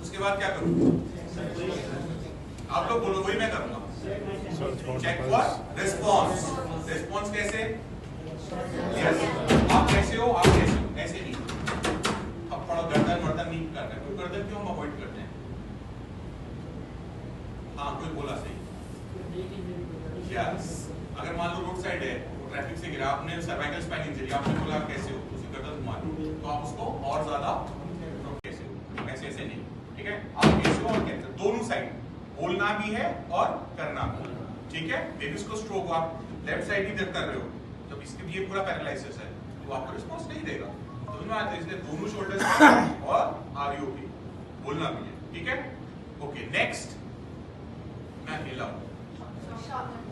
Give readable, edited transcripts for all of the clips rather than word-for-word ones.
उसके बाद क्या करूँ? आप लोग बोलो, वही मैं करूंगा। Check for response. रिस्पॉन्स कैसे? यस, आप कैसे हो, आप कैसे हो, ऐसे नहीं। अब थोड़ा गर्दन वर्दन नहीं करना है, क्यों गर्दन क्यों हम अवॉइड करते हैं? हाँ, कोई बोला सही। यस, अगर मान लो रोड साइड है, ट्रैफिक से गिरा, आपने सर्वाइकल स्पाइन इंजरी, आपने बोला आप कैसे हो, उसी गर्दन घुमा दी, तो आप उसको और ज्यादा कैसे हो, ऐसे ऐसे नहीं, ठीक है? आप कैसे हो और कैसे, दोनों साइड बोलना भी है और करना भी, ठीक है? बेबी उसको स्ट्रोक आप लेफ्ट साइड ही कर रहे हो, जब इसके लिए पूरा पैरालिसिस है, तो आपको रिस्पॉन्स नहीं देगा। तो इसलिए दोनों शोल्डर्स और आरयू भी बोलना भी है, ठीक है? ओके, नेक्स्ट मैं अकेला हूँ।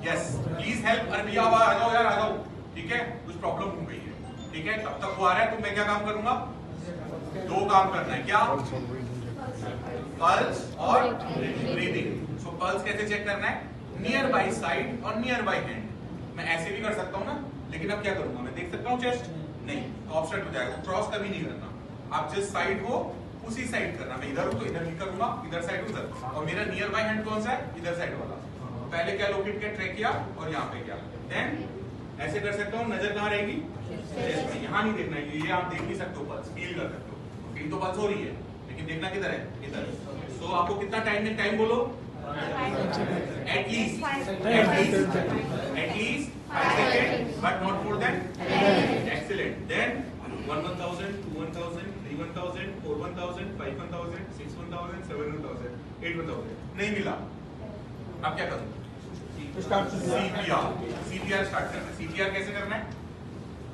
Yes, please help. अरे भैया आ जाओ यार, आ जाओ, ठीक है? कुछ प्रॉब्लम हो गई है, ठीक है? तब तक वो आ रहा है तो मैं क्या काम करूंगा? दो काम करना है, क्या? पल्स और ब्रीदिंग। सो पल्स कैसे चेक करना है? नियर बाई साइड और नियर बाई हैंड। मैं ऐसे भी कर सकता हूँ ना, लेकिन अब क्या करूंगा? मैं देख सकता हूँ चेस्ट? नहीं, तो ऑफसेट हो जाएगा। क्रॉस कभी नहीं करना, आप जिस साइड हो उसी साइड करना। मैं इधर हूँ तो इधर नहीं करूंगा, इधर साइड उधर। और मेरा नियर बाई हैंड कौन सा है? इधर साइड वाला। पहले क्या लोकेट किया? ट्रैक किया और यहाँ पे क्या, देन ऐसे कर सकता हूँ। नजर कहाँ रहेगी? चेस्ट में। यहाँ नहीं देखना है, ये आप देख नहीं सकते हो, पल्स फील कर सकते हो। फील तो पल्स हो रही है, लेकिन देखना किधर है? इधर। तो आपको कितना टाइम में, टाइम बोलो? At least 5 second, but not more than. Excellent. Then 1,000, 2,000, 3,000, 4,000, 5,000, 6,000, 7,000, 8,000। नहीं मिला, अब क्या करूं? सीपीआर स्टार्ट करना है। सीपीआर कैसे करना है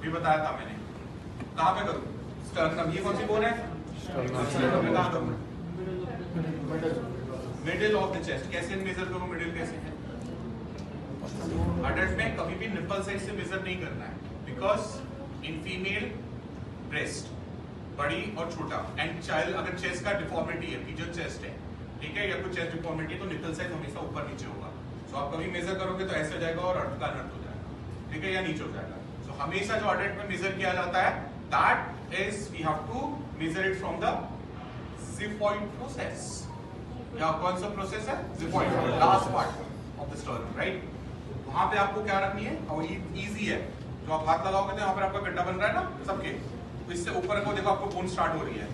भी बताया था मैंने। कहाँ पे करूं? स्टर्नम। ये कौन सी बोन है? स्टर्नम। कहाँ करूं? Middle of the chest. कैसे मेजर करूं मिडिल? कैसे है? अडल्ट में कभी भी निप्पल साइड से मेजर नहीं करना है, बिकॉज इन फीमेल ब्रेस्ट बड़ी और छोटा, एंड चाइल्ड अगर चेस्ट का डिफॉर्मिटी है, पिजन चेस्ट है, ठीक है, या कोई चेस्ट डिफॉर्मिटी है, तो निप्पल साइज हमेशा ऊपर नीचे होगा। सो आप कभी मेजर करोगे तो ऐसे हो जाएगा और अर्थ का अनर्थ हो जाएगा, ठीक है, या नीचे हो जाएगा। सो हमेशा जो अडल्ट में मेजर किया जाता है, that is we have to measure it from the xiphoid process. या कौन सा प्रोसेस है? Xiphoid, last part of the sternum, right? वहां पे आपको क्या रखनी है, और इजी है, जो आप हाथ लगाओगे तो यहाँ पर आपका गड्ढा बन रहा है ना सबके, तो इससे ऊपर को देखो, आपको बोन स्टार्ट हो रही है।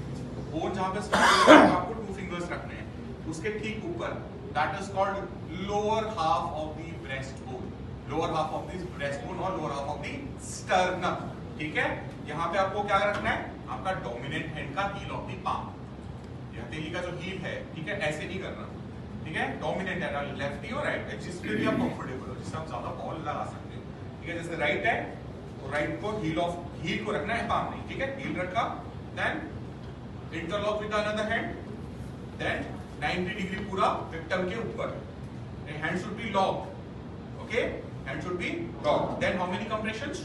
बोन जहां पे स्टार्ट हो रही है आपको 2 फिंगर्स रखने हैं, उसके ठीक ऊपर, that is called lower half of the breast bone. Lower half of the breast bone और lower half of the sternum, ठीक है? यहाँ पे आपको क्या रखना है? आपका डोमिनेंट हैंड का हील ऑफ द पाम, हथेली का जो हील है, ठीक है, ऐसे नहीं करना, ठीक है? डोमिनेंट है, लेफ्टी और राइट है, जिसमें भी आप कंफर्टेबल हो, जिससे आप ज्यादा बॉल लगा सकते हो, ठीक है? जैसे राइट है तो राइट को हील को रखना है, पाम नहीं, ठीक है? हील रखा, then interlock with another hand, then 90 degree पूरा विक्टिम के ऊपर, hand should be locked, okay? Hand should be locked. Then how many compressions?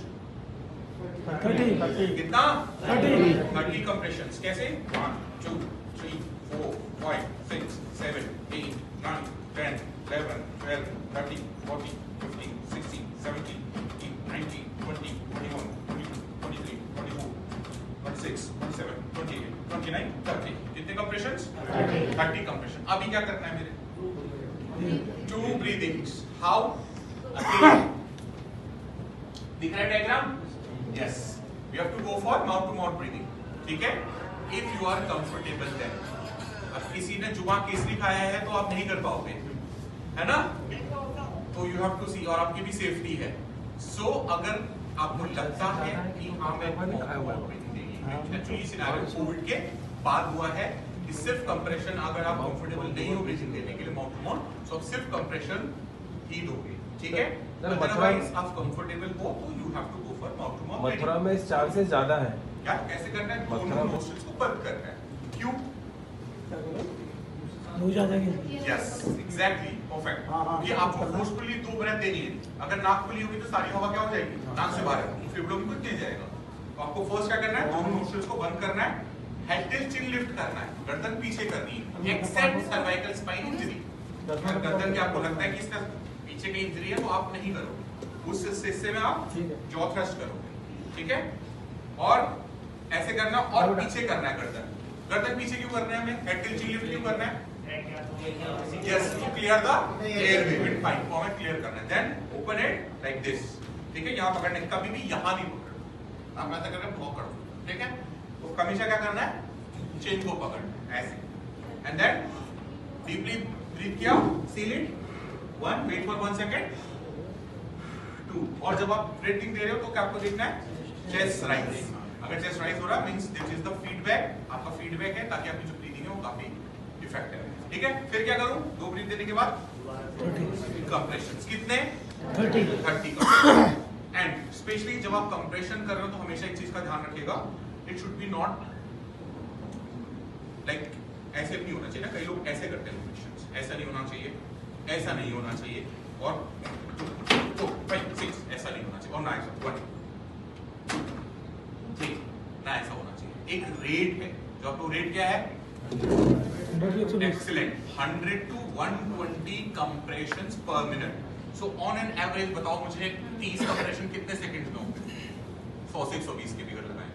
30। कितना? 30 कंप्रेशंस। कैसे? 1 2 3 4 5 6 7 8 9 10 11 12 13 14 15 16 17 18 19 20 21 22 23 24 26 27 28 29 30। कितने कंप्रेशंस? 30 कंप्रेशन। अभी क्या करना है मेरे? 2 ब्रीदिंग्स। हाउ? दिख रहा है diagram? Yes, we have to go for mouth to mouth breathing, ठीक है? If you are comfortable then. अब किसी ने जुबां केसरी खाया है तो आप नहीं कर पाओगे, है ना? तो यू हैव टू सी, और आपकी भी सेफ्टी है। सो अगर आपको लगता है कि हाँ मैं एक्चुअली सिनेरियो कोविड के बाद हुआ है कि सिर्फ कंप्रेशन, अगर आप कंफर्टेबल नहीं हो ब्रीथिंग देने के लिए माउथ टू माउथ, तो आप सिर्फ कंप्रेशन ही दोगे, ठीक है? अदरवाइज आप कंफर्टेबल हो तो you have to go for mouth to mouth. Mathura में इस चांसेस ज्यादा है। क्या कैसे करना है? दोनों नोस्ट्रिल्स को बंद करना है। क्यों? Yes, exactly, perfect. क्योंकि आपको फोर्सफुली 2 ब्रेथ देनी है। अगर नाक खुली होगी तो सारी हवा क्या हो जाएगी? नाक से बाहर, फेफड़ों में कुछ नहीं जाएगा। तो आपको फर्स्ट क्या करना है? दोनों नोस्ट्रिल्स को बंद करना है, हेड टिल्ट चिन लिफ्ट करना है, गर्दन पीछे करनी है, एक्सेप्ट सर्वाइकल स्पाइन इंजरी। गर्दन के आपको लगता है कि इसका पीछे की इंजरी है तो आप नहीं करोगे, उस हिस्से में आप जॉ थ्रस्ट करोगे, ठीक है? और ऐसे करना और पीछे करना है गर्दन, गर्दन पीछे क्यों करना है हमें? हेड टिल चिन लिफ्ट क्यों करना है? Yes, to clear the airway with fine format clear करना है। Then open it like this, ठीक है? यहां पकड़ने, कभी भी यहां नहीं पकड़ना, आप ऐसा करके ब्लॉक कर दो, ठीक है? तो हमेशा क्या करना है? चिन को पकड़ना है ऐसे, एंड देन डीपली ब्रीथ किया, seal it, 1, wait for 1 second, 2, और जब आप ब्रीथिंग दे रहे हो तो क्या आपको देखना है? Chest rise. अगर चेस्ट राइज हो रहा है means this is the feedback, आपका फीडबैक है ताकि आपकी जो ब्रीथिंग है वो काफी इफेक्टिव है, ठीक है? फिर क्या करूं? 2 ब्रीथ देने के बाद 30 कंप्रेशंस, कितने? 30 एंड स्पेशली जब आप कंप्रेशन कर रहे हो तो हमेशा एक चीज का ध्यान रखिएगा, it should be not like ऐसे नहीं होना चाहिए ना, कई लोग ऐसे करते हैं कंप्रेशंस, ऐसा नहीं होना चाहिए, ऐसा नहीं होना चाहिए, और 2, 5, 6 ऐसा नहीं होना चाहिए, और ना ऐसा 1, 2, 3 ना ऐसा होना चाहिए। एक रेट है, जो आपको रेट क्या है? एक्सीलेंट, 100 to 120 कंप्रेशंस पर minute. So on an average बताओ मुझे 30 कंप्रेशन कितने सेकंड में होंगे? 100 से 120 के फिगर लगाएं,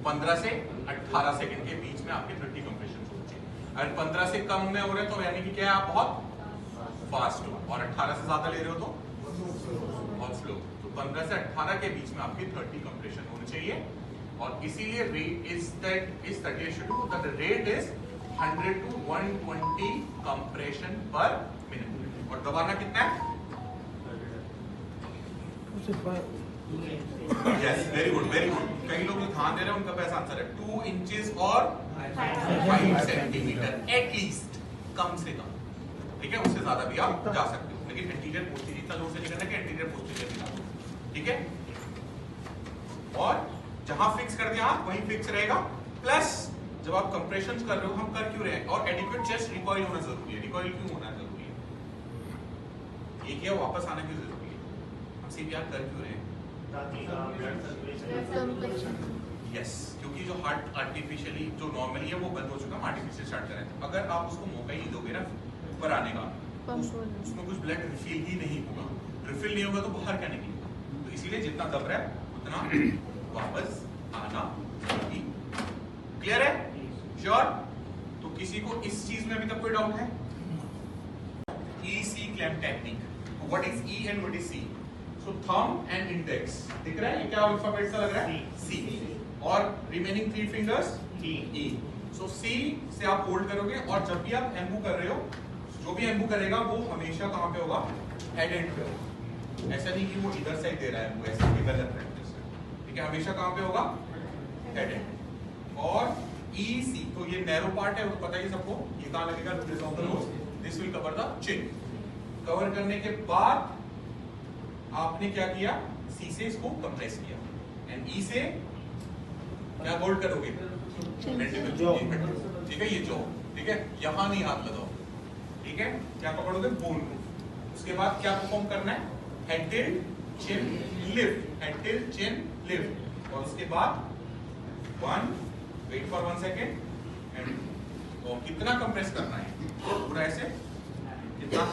15 से 18 सेकंड के बीच में आपके 30 कंप्रेशन होने चाहिए। अगर 15 से कम में हो रहे तो यानी कि क्या है? आप बहुत फास्ट हो, और 18 से ज्यादा ले रहे हो तो बहुत स्लो। तो 15 से 18 के बीच में आपके 30 कंप्रेशन होने चाहिए, और इसीलिए rate is that is 30 is 100 to 120 compression पर मिनट। और दबाना कितना है? Yes, very good, very good. कई लोग जो ध्यान दे रहे हैं उनका बेस्ट आंसर है 2 इंचेस और 5 सेंटीमीटर एटलीस्ट, कम से कम, ठीक है? उससे ज्यादा भी आप जा सकते हो, लेकिन एंटीरियर पोस्टीरियर इतना जोर से नहीं करना कि एंटीरियर पोस्टीरियर भी ना हो, ठीक है? और जहां फिक्स कर दिया वहीं फिक्स रहेगा। प्लस जब आप कंप्रेशन कर रहे हो, हम कर क्यों रहे हैं? और एडिक्वेट चेस्ट रिकॉइल होना जरूरी है। रिकॉइल क्यों होना जरूरी है? ये क्या वापस आना क्यों जरूरी है? हम सीपीआर कर क्यों रहे हैं? यस, क्योंकि जो हार्ट आर्टिफिशियली जो नॉर्मली है वो बंद हो चुका है, आर्टिफिशियल स्टार्ट कर रहे हैं। अगर आप उसको मौका ही दोगे ना ऊपर आने का, उसमें कुछ ब्लड रिफिल ही नहीं होगा, रिफिल नहीं होगा तो बाहर क्या निकलेगा? तो इसीलिए जितना दब रहा है उतना वापस आना जरूरी। क्लियर है? श्योर? तो किसी को इस चीज में अभी तक कोई डाउट है? EC clamp technique, what is E and what is C? So thumb and index दिख रहा है, ये क्या अल्फाबेट सा लग रहा है? C, और रिमेनिंग 3 फिंगर्स E। सो C से आप होल्ड करोगे, और जब भी आप एम्बू कर रहे हो, जो भी एम्बू करेगा वो हमेशा कहां पे होगा? हेड एंड पे होगा। ऐसा नहीं कि वो इधर साइड दे रहा है, वो ऐसा ही गलत प्रैक्टिस है, ठीक है? हमेशा कहां पे होगा? Head and. और EC तो ये नैरो पार्ट है, वो तो पता ही सबको, ये कहां लगेगा? Root of the nose, this will cover the chin. Cover करने के बाद आपने क्या किया? C से इसको कंप्रेस किया, एंड E से क्या होल्ड करोगे? ठीक है, ये जॉ, ठीक है? यहां नहीं हाथ लगाओ, ठीक है? क्या पकड़ोगे? बोन को। उसके बाद क्या परफॉर्म करना है? हेड टिल्ट, चिन लिफ्ट, हेड टिल्ट, चिन लिफ्ट, और उसके बाद 1, वेट फॉर 1 सेकेंड, एंड और कितना कंप्रेस करना है? पूरा ऐसे, कितना?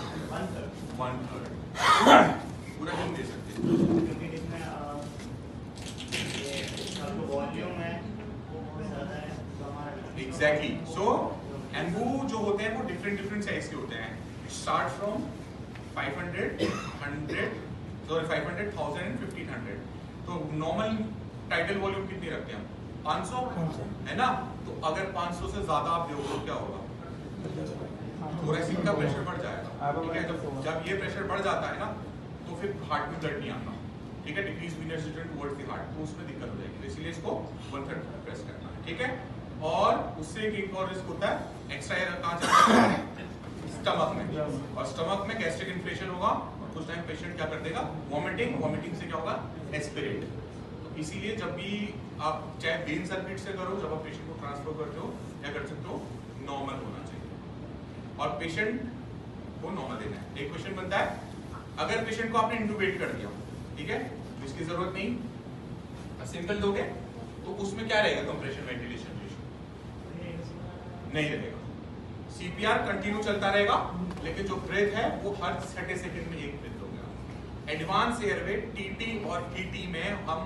1/3 पूरा नहीं दे सकते, क्योंकि इसमें ये वॉल्यूम है वो ज्यादा है, तो हमारा एग्जैक्टली। सो एम्बू जो होते हैं वो डिफरेंट साइज के होते हैं। Start from 500, 100, sorry 500, 1000 and 1500। तो नॉर्मल टाइटल वॉल्यूम कितनी रखते हैं हम? 500 है ना? तो अगर 500 से ज्यादा आप दोगे तो क्या होगा? थोरेसिक का प्रेशर बढ़ जाएगा, ठीक है? जब ये प्रेशर बढ़ जाता है ना तो फिर हार्ट में ब्लड नहीं आता, ठीक है? Decrease venous return towards the heart, तो उसमें दिक्कत हो जाएगी। तो इसलिए इसको 1/3 प्रेस करना है, ठीक है? और उससे एक और रिस्क होता है, एक्स्ट्रा एयर कहां चला जाता है? स्टमक में, और स्टमक में गैस्ट्रिक इन्फ्लेशन होगा, और कुछ टाइम पेशेंट क्या कर देगा? वॉमिटिंग, वॉमिटिंग से क्या होगा? एस्पिरेट। तो इसीलिए जब भी आप चाहे वेन सर्किट से करो, जब आप पेशेंट को ट्रांसफर करते हो, क्या कर सकते हो? नॉर्मल होना चाहिए, और पेशेंट को नॉर्मल देना है। एक क्वेश्चन बनता है, अगर पेशेंट को आपने इंटुबेट कर दिया, ठीक है, तो इसकी जरूरत नहीं, सिंपल दोगे, तो उसमें क्या रहेगा? कंप्रेशन वेंटिलेशन रेशियो नहीं रहेगा। सीपीआर कंटिन्यू चलता रहेगा, लेकिन जो ब्रेथ है वो हर 30 सेकंड में एक ब्रेथ होगा। एडवांस एयरवे टीटी और टीटी में हम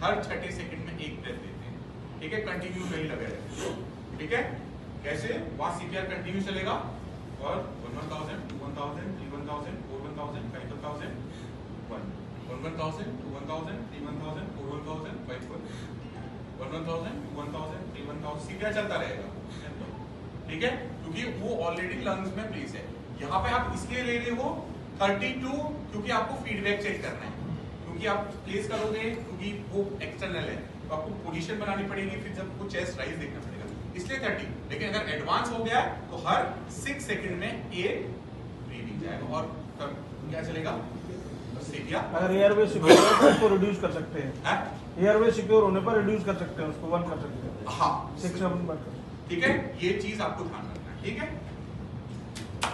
हर 30 सेकंड में एक ब्रेथ देते हैं, ठीक है, कंटिन्यू नहीं लगे रहे, ठीक है। कैसे वहां सीपीआर कंटिन्यू चलेगा और 11,000 21,000 31,000 41,000 51,000 11,000 21,000 31,000 41,000 51,000 21,000 31,000 सीपीआर चलता रहेगा, ठीक है, क्योंकि वो ऑलरेडी लंग्स में प्लेस है। यहाँ पे आप इसलिए ले रहे हो 32 क्योंकि आपको फीडबैक चेक करना है, क्योंकि आप प्लेस करोगे क्योंकि वो एक्सटर्नल है तो आपको पोजीशन बनानी पड़ेगी, फिर जब वो चेस्ट राइज देखना पड़ेगा, इसलिए 30। लेकिन अगर एडवांस हो गया है तो हर 6 सेकंड में एक ब्रीदिंग जाएगा और तब क्या चलेगा सीपीआर। अगर एयरवे सिक्योर है तो उसको रिड्यूस कर सकते हैं, हैं एयरवे सिक्योर होने पर रिड्यूस कर सकते हैं, उसको 1 कर सकते हैं, हाँ 6 7 बन कर। ठीक है, ये चीज आपको ध्यान रखना है, ठीक है,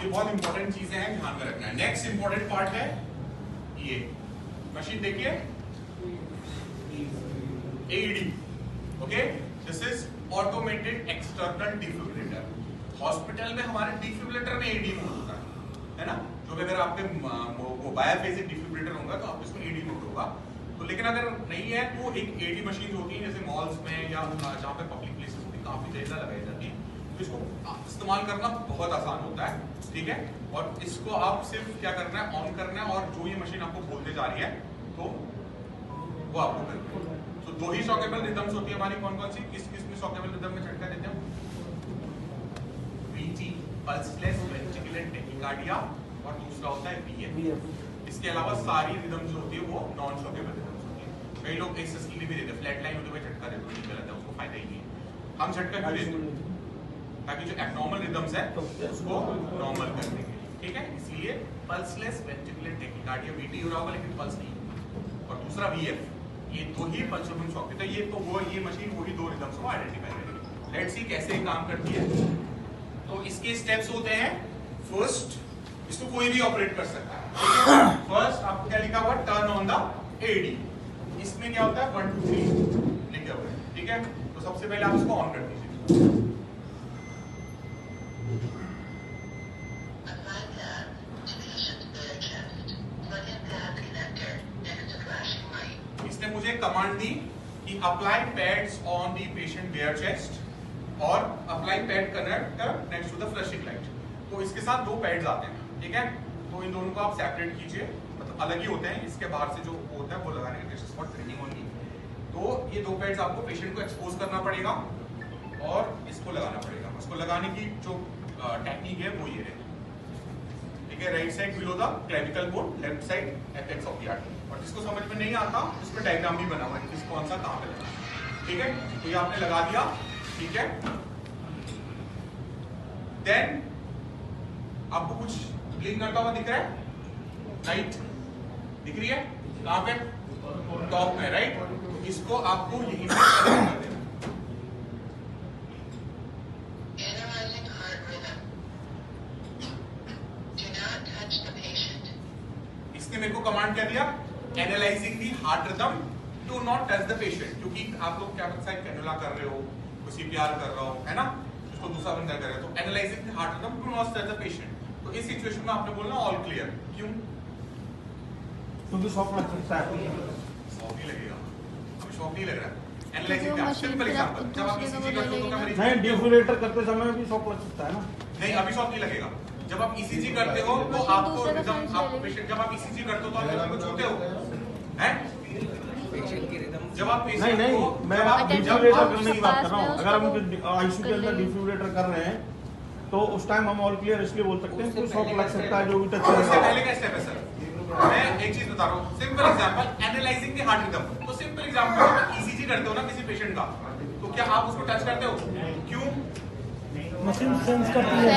ये बहुत इंपॉर्टेंट चीजें हैं, ध्यान में रखना है। नेक्स्ट इंपॉर्टेंट पार्ट है ये मशीन, देखिए AED, okay, this is automated external defibrillator. Hospital में हमारे डिफिब्रिलेटर में AED मोड होता है ना, जो भी अगर आपके वो बायोफेजिक डिफिब्रिलेटर होगा तो आप इसमें AED मोड होगा। तो लेकिन अगर नहीं है तो एक AED मशीन होती है जैसे मॉल्स में या जहाँ पे पब्लिक प्लेसेस होती है, काफी ज्यादा लगाई जाती है, तो इसको इस्तेमाल करना बहुत आसान होता है, ठीक है। और इसको आप सिर्फ क्या करना है, ऑन करना है, और जो ये मशीन आपको बोलते जा रही है तो वो आपको करना है। तो 2 ही शॉकेबल रिदम्स होती है हमारी, कौन कौन सी, किस किस में शॉकेबल रिदम में झटका देते हैं, VT पल्सलेस वेंट्रिकुलर टैकिकार्डिया, और दूसरा होता है VF। इसके अलावा सारी रिदम जो होती है वो नॉन शॉकेबल रिदम्स होती है। कई लोग एक्सेस के लिए भी देते हैं, फ्लैट लाइन होते हुए झटका देते हैं, गलत है, उसको फायदा ही नहीं है। हम झटका क्यों देते हैं, ताकि जो एब्नॉर्मल रिदम्स है उसको नॉर्मल करने के लिए, ठीक है। इसलिए पल्सलेस वेंट्रिकुलर टैकिकार्डिया VT हो रहा होगा लेकिन पल्स नहीं, और दूसरा VF, ये 2 ही पंचभूम शॉक, तो ये तो वो ये मशीन वही 2 रिदम्स को आइडेंटिफाई करेगी। लेट्स सी कैसे काम करती है। तो इसके स्टेप्स होते हैं, फर्स्ट इसको कोई भी ऑपरेट कर सकता है। फर्स्ट आपको क्या लिखा हुआ, टर्न ऑन द AED, इसमें क्या होता है 1 2 3 लिखा हुआ है, ठीक है। तो सबसे पहले आप इसको ऑन कर दीजिए। इसने मुझे कमांड दी कि apply pads on the patient bare chest और apply pad connector next to the flashing light. तो इसके साथ 2 पैड्स आते हैं, ठीक है। तो इन दोनों को आप सेपरेट कीजिए, मतलब अलग ही होते हैं, इसके बाहर से जो होता है वो लगाने के लिए फॉर ट्रेनिंग ओनली। तो ये 2 पैड्स आपको पेशेंट को एक्सपोज करना पड़ेगा और इसको लगाना पड़ेगा। उसको लगाने की जो टेक्निक है वो ये है, ठीक है। Right side below the clavicle bone, left side apex of the artery. और जिसको समझ में नहीं आता उसमें डायग्राम भी बना हुआ है किस कौन सा कहां पे लगाना है, ठीक है। तो ये आपने लगा दिया, ठीक है। देन आपको कुछ ब्लिंक करता हुआ दिख रहा है, लाइट दिख रही है कहां पे, टॉप में, राइट। इसको आपको यहीं पे कर देना। इसने मेरे को कमांड क्या दिया, analysing the heart rhythm, do not touch the patient, क्योंकि आप लोग क्या साइड कैनुला कर रहे हो, कोई CPR कर रहा हो, है ना, उसको दूसरा बंदा कर रहा है, तो analysing the heart rhythm, do not touch the patient. तो इस सिचुएशन में आपने बोलना ऑल क्लियर, क्यों, क्योंकि शॉक लग सकता है, शॉक नहीं लगेगा, हमें शॉक नहीं लग रहा है। एनालाइजिंग का सिंपल एग्जांपल, जब आप ECG करते हो तो क्या मरीज नहीं डिफिब्रिलेटर करते समय भी शॉक लग सकता है ना, नहीं, अभी शॉक नहीं लगेगा। जब आप ECG करते हो तो आपको रिदम, आप पेशेंट जब आप ECG करते हो तो आप रिदम को छूते हो, हैं, पेशेंट की रिदम, जब आप नहीं पेशेंट नहीं, को मैं जब आप डिफिब्रिलेटर करने की बात कर रहा हूँ। अगर हम ICU के अंदर डिफिब्रिलेटर कर रहे हैं तो उस टाइम हम ऑल क्लियर इसलिए बोल सकते हैं कि शॉक लग सकता है, जो भी टच उससे करेगा। पहले का स्टेप है सर, मैं एक चीज बता रहा हूँ, simple example, analysing the heart rhythm. तो सिंपल एग्जांपल, जब ECG करते हो ना किसी पेशेंट का, तो क्या आप उसको टच करते हो, क्यों, मशीन सेंस करती है,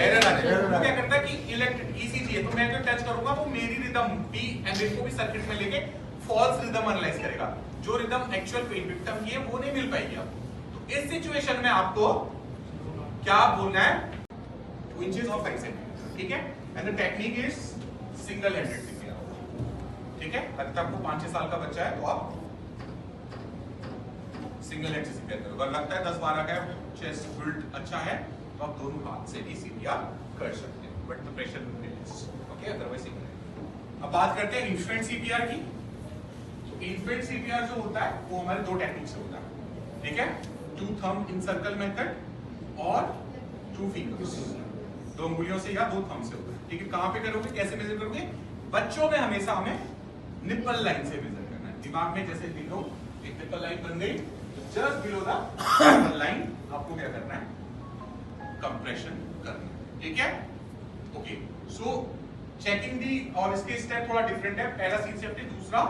एरर आ जाए। वो क्या करता है कि इलेक्ट्रिक ECG है, तो मैं जो टच करूंगा वो मेरी रिदम भी एंड को भी सर्किट में लेके फॉल्स रिदम एनालाइज करेगा, जो रिदम एक्चुअल विक्टिम की है वो नहीं मिल पाएगी आपको। तो इस सिचुएशन में आपको क्या बोलना है, इंचेस ऑफ सेकंड, ठीक है। And the technique is single handed CPR, ठीक है। लगता है आपको 5-6 साल का बच्चा है तो आप सिंगल हैंड से CPR करो। अगर लगता है 10-12 का चेस्ट बिल्ड अच्छा है तो आप दोनों हाथ से भी CPR कर सकते हैं, but the pressure will be less, okay, otherwise single. अब बात करते हैं इन्फेंट CPR की। तो इन्फेंट CPR जो होता है वो हमारे 2 टेक्निक से होता है, ठीक है। 2 थंब इन सर्कल मेथड और 2 फिंगर्स, 2 उंगलियों से या 2 थंब से होता है। ठीक है, कहां पे करोगे, कैसे मेजर करोगे? बच्चों में हमेशा हमें निप्पल लाइन से मेजर करना है। दिमाग में जैसे लिख लो, एक निप्पल लाइन बन गई, just below the nipple line आपको क्या करना है? कंप्रेशन करना है। ठीक है, ओके। सो चेकिंग दी, और इसके स्टेप थोड़ा डिफरेंट है। पहला सीन से अपने दूसरा